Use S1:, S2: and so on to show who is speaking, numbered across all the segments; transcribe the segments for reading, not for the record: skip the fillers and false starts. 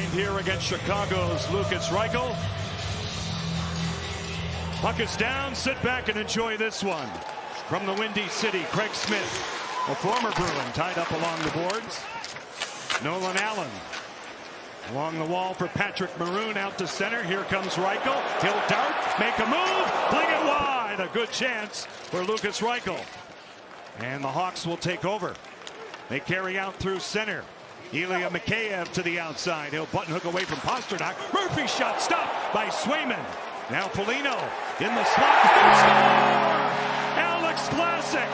S1: mind here against Chicago's Lukas Reichel. Puck is down. Sit back and enjoy this one. From the Windy City, Craig Smith, a former Bruin, tied up along the boards. Nolan Allen along the wall for Patrick Maroon, out to center. Here comes Reichel. He'll dart, make a move, fling it wide. A good chance for Lukas Reichel. And the Hawks will take over. They carry out through center. Ilya Mikheyev to the outside. He'll button hook away from Pasternak. Murphy shot stopped by Swayman. Now Foligno in the slot. Alex Vlasic,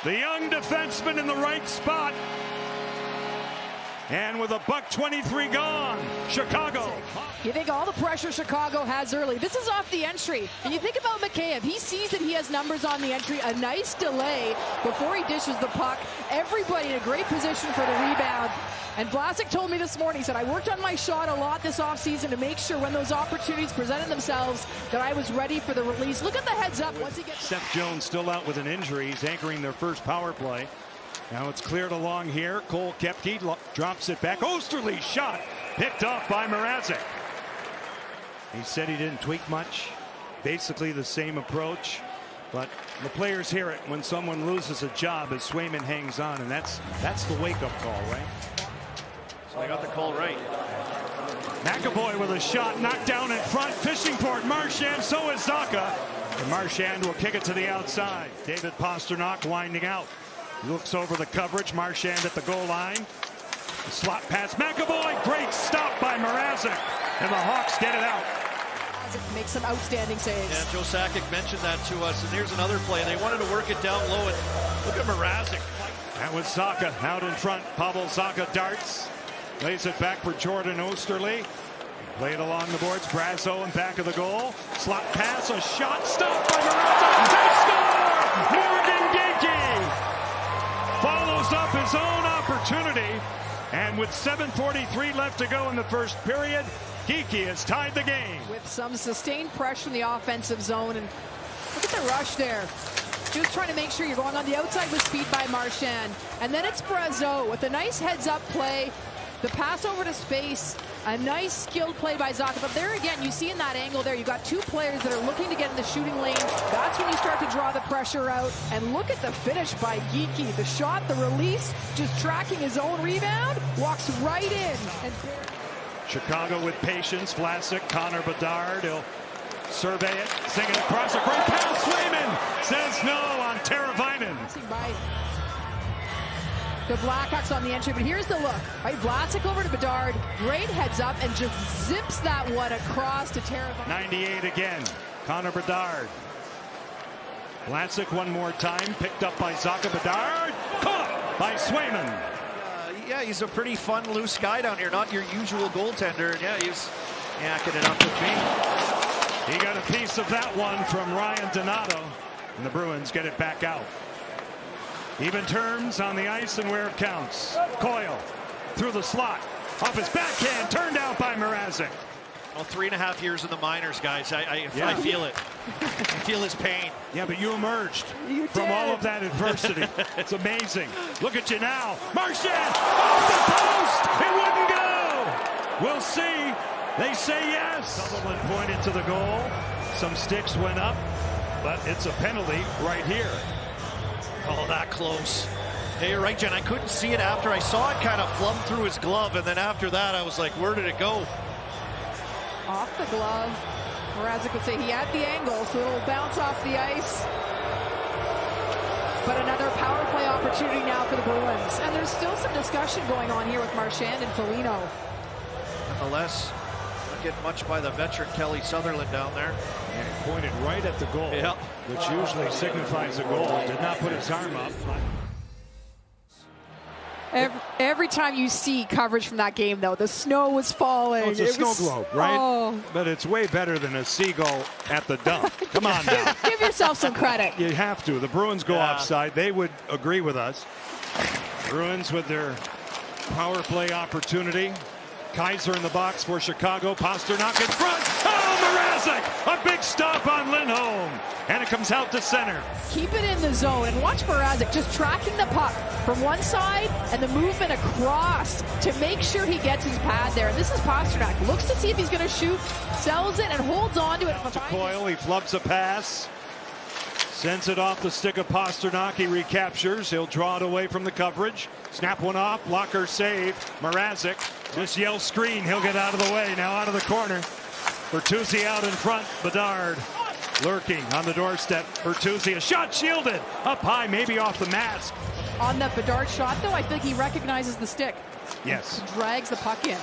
S1: the young defenseman in the right spot. And with a $1:23 gone, Chicago.
S2: You think all the pressure Chicago has early. This is off the entry. And you think about Mikheyev. He sees that he has numbers on the entry. A nice delay before he dishes the puck. Everybody in a great position for the rebound. And Vlasic told me this morning, he said, I worked on my shot a lot this offseason to make sure when those opportunities presented themselves that I was ready for the release. Look at the heads up once he gets...
S1: Seth Jones still out with an injury. He's anchoring their first power play. Now it's cleared along here. Cole Koepke drops it back. Osterley shot picked off by Mrazek. He said he didn't tweak much. Basically the same approach. But the players hear it when someone loses a job as Swayman hangs on. And that's the wake-up call, right?
S3: So they got the call right.
S1: McAvoy with a shot knocked down in front. Fishing for it. Marchand. So is Zacha. And Marchand will kick it to the outside. David Pasternak winding out. Looks over the coverage. Marchand at the goal line. The slot pass. McAvoy. Great stop by Mrazek. And the Hawks get it out.
S2: Makes some outstanding saves.
S3: Yeah, Joe Sakic mentioned that to us. And here's another play. They wanted to work it down low. And look at Mrazek.
S1: That was Zacha out in front. Pavel Zacha darts. Lays it back for Jordan Osterley. Played along the boards. Brazo in back of the goal. Slot pass. A shot stopped by Mrazek. They score! Morgan Geekie follows up his own opportunity, and with 7:43 left to go in the first period, Geekie has tied the game.
S2: With some sustained pressure in the offensive zone, and look at the rush there. Just trying to make sure you're going on the outside with speed by Marchand. And then it's Brazo with a nice heads-up play. The pass over to space, a nice skilled play by Zacha. But there again, you see in that angle there, you've got two players that are looking to get in the shooting lane. That's when you start to draw the pressure out. And look at the finish by Geekie. The shot, the release, just tracking his own rebound, walks right in. And
S1: Chicago with patience. Vlasic, Connor Bedard, he'll survey it, sing it across. A great pass. Swayman says no on Teravainen.
S2: By the Blackhawks on the entry, but here's the look. Right, Vlasic over to Bedard, great heads up, and just zips that one across to Teravainen.
S1: 98 again, Connor Bedard. Vlasic one more time, picked up by Zacha. Bedard, caught by Swayman.
S3: Yeah, he's a pretty fun, loose guy down here. Not your usual goaltender. And yeah, he's yakking it up with me.
S1: He got a piece of that one from Ryan Donato, and the Bruins get it back out. Even terms on the ice and where it counts. Coyle through the slot. Off his backhand. Turned out by Mrazek.
S3: Well, 3.5 years in the minors, guys. I feel it. I feel his pain.
S1: Yeah, but you emerged from all of that adversity. It's amazing. Look at you now. Marchand off the post. It wouldn't go. We'll see. They say yes. Sutherland pointed to the goal. Some sticks went up, but it's a penalty right here.
S3: Oh, that close. Hey, you're right, Jen. I couldn't see it after I saw it kind of flum through his glove, and then after that, I was like, where did it go?
S2: Off the glove. Mrazek would say he had the angle, so it'll bounce off the ice. But another power play opportunity now for the Bruins. And there's still some discussion going on here with Marchand and Foligno.
S3: Nonetheless, not getting much by the veteran Kelly Sutherland down there.
S1: And he pointed right at the goal, which usually signifies a goal. Did not put his arm up.
S2: Every time you see coverage from that game, though, the snow was falling.
S1: Oh, it's a snow globe, right?
S2: Oh.
S1: But it's way better than a seagull at the dump. Come on now.
S2: Give yourself some credit.
S1: You have to. The Bruins go offside. They would agree with us. Bruins with their power play opportunity. Kaiser in the box for Chicago. Pasternak in front. Oh, Mrazek! A big stop on Lindholm. and it comes out to center.
S2: Keep it in the zone and watch Mrazek just tracking the puck from one side and the movement across to make sure he gets his pad there. And this is Pastrnak. Looks to see if he's going to shoot, sells it, and holds on to it.
S1: To Coyle, he flubs a pass. Sends it off the stick of Pastrnak. He recaptures. He'll draw it away from the coverage. Snap one off. Blocker save. Mrazek just yells screen. He'll get out of the way. Now out of the corner. Bertuzzi out in front. Bedard lurking on the doorstep. Bertuzzi, a shot shielded. Up high, maybe off the mask.
S2: On that Bedard shot, though, I think he recognizes the stick.
S1: Yes.
S2: He drags the puck in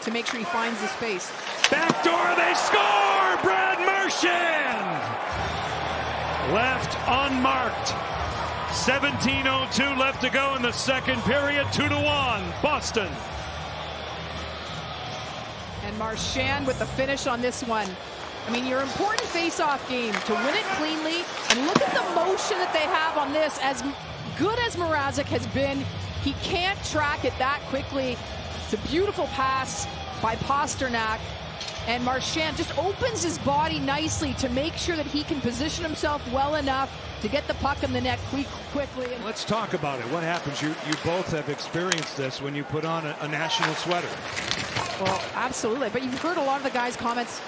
S2: to make sure he finds the space.
S1: Backdoor, they score! Brad Marchand! Left unmarked. 17:02 left to go in the second period. 2-1, Boston.
S2: And Marchand with the finish on this one. I mean, your important face-off game to win it cleanly. And look at the motion that they have on this. As good as Mrazek has been, he can't track it that quickly. It's a beautiful pass by Pastrnak. And Marchand just opens his body nicely to make sure that he can position himself well enough to get the puck in the net quickly.
S1: Let's talk about it. What happens? You both have experienced this when you put on a national sweater.
S2: Well, absolutely. But you've heard a lot of the guys' comments.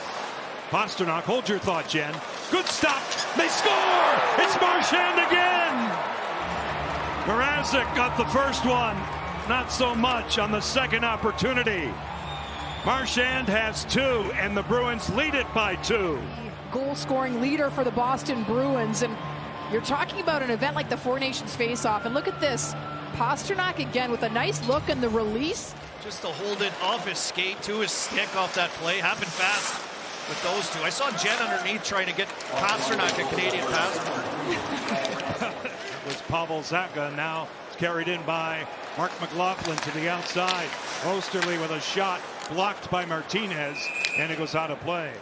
S1: Pastrnak, hold your thought, Jen. Good stop. They score! It's Marchand again! Mrazek got the first one. Not so much on the second opportunity. Marchand has 2, and the Bruins lead it by 2.
S2: Goal-scoring leader for the Boston Bruins. And you're talking about an event like the Four Nations face-off. And look at this. Pastrnak again with a nice look in the release.
S3: Just to hold it off his skate to his stick off that play. Happened fast with those two. I saw Jen underneath trying to get Pastrnak a Canadian passport.
S1: It was Pavel Zacha. Now it's carried in by Mark McLaughlin to the outside. Osterley with a shot blocked by Martinez, and it goes out of play.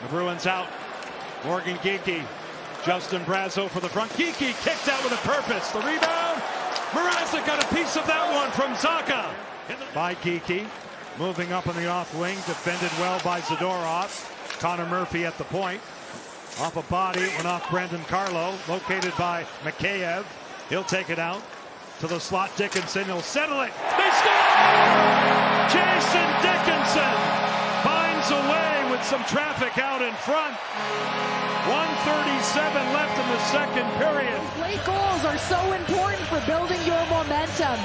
S1: The Bruins out. Morgan Geekie. Justin Brazeau for the front. Geekie kicked out with a purpose. The rebound. Mrazek got a piece of that one from Zacha. By Geekie. Moving up on the off wing. Defended well by Zadorov. Connor Murphy at the point. Off a body. It went off Brandon Carlo. Located by Mikheyev. He'll take it out. To the slot, Dickinson. He'll settle it. They score! Jason Dickinson finds a way with some traffic out in front. 1:37 left in the second period.
S2: Late goals are so important for building your momentum.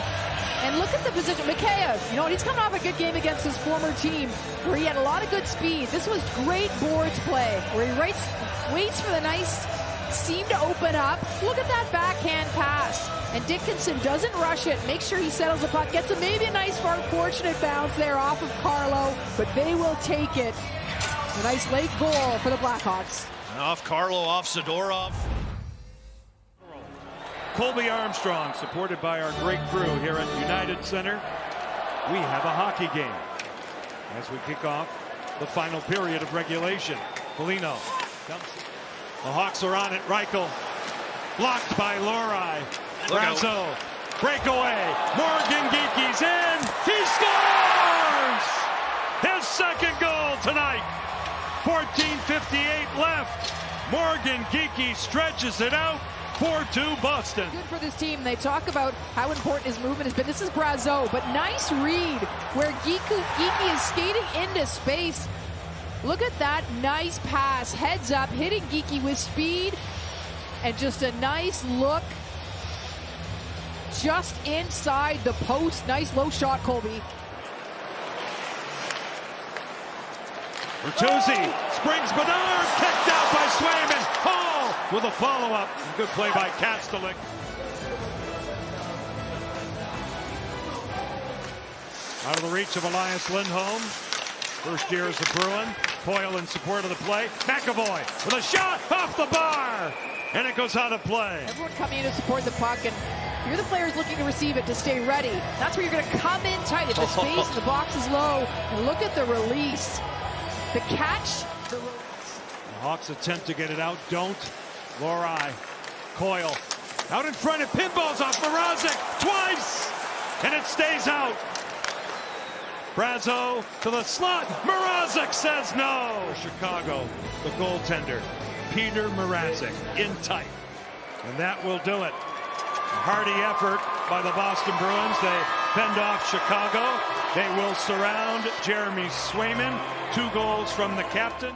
S2: And look at the position. Mikheyev, you know, he's coming off a good game against his former team where he had a lot of good speed. This was great boards play where he waits for the nice seam to open up. Look at that backhand pass. And Dickinson doesn't rush it. Make sure he settles the puck. Gets maybe a nice fortunate bounce there off of Carlo. But they will take it. A nice late goal for the Blackhawks.
S3: Off Carlo, off Zadorov.
S1: Colby Armstrong, supported by our great crew here at United Center. We have a hockey game as we kick off the final period of regulation. Foligno comes. The Hawks are on it. Reichel blocked by Lohrei. Brazeau, breakaway. Morgan Geekie's in. He scores! His second goal tonight. 14:58 left. Morgan Geekie stretches it out. 4-2 Boston.
S2: Good for this team. They talk about how important his movement has been. This is Brazeau, but nice read where Geekie is skating into space. Look at that nice pass. Heads up, hitting Geekie with speed. And just a nice look just inside the post. Nice low shot, Colby.
S1: Bertuzzi springs Bedard, kicked out by Swayman. Hall with a follow-up. Good play by Kastelik. Out of the reach of Elias Lindholm. First year as a Bruin. Coyle in support of the play. McAvoy with a shot off the bar. And it goes out of play.
S2: Everyone coming in to support the puck. And if you're the players looking to receive it, to stay ready. That's where you're going to come in tight. If the space in the box is low. And look at the release. The catch. The
S1: Hawks attempt to get it out. Don't. Lohrei. Coyle. Out in front. It pinballs off Mrazek twice. And it stays out. Brazeau to the slot. Mrazek says no. Chicago, the goaltender. Peter Mrazek in tight. And that will do it. A hearty effort by the Boston Bruins. They fend off Chicago. They will surround Jeremy Swayman. 2 goals from the captain.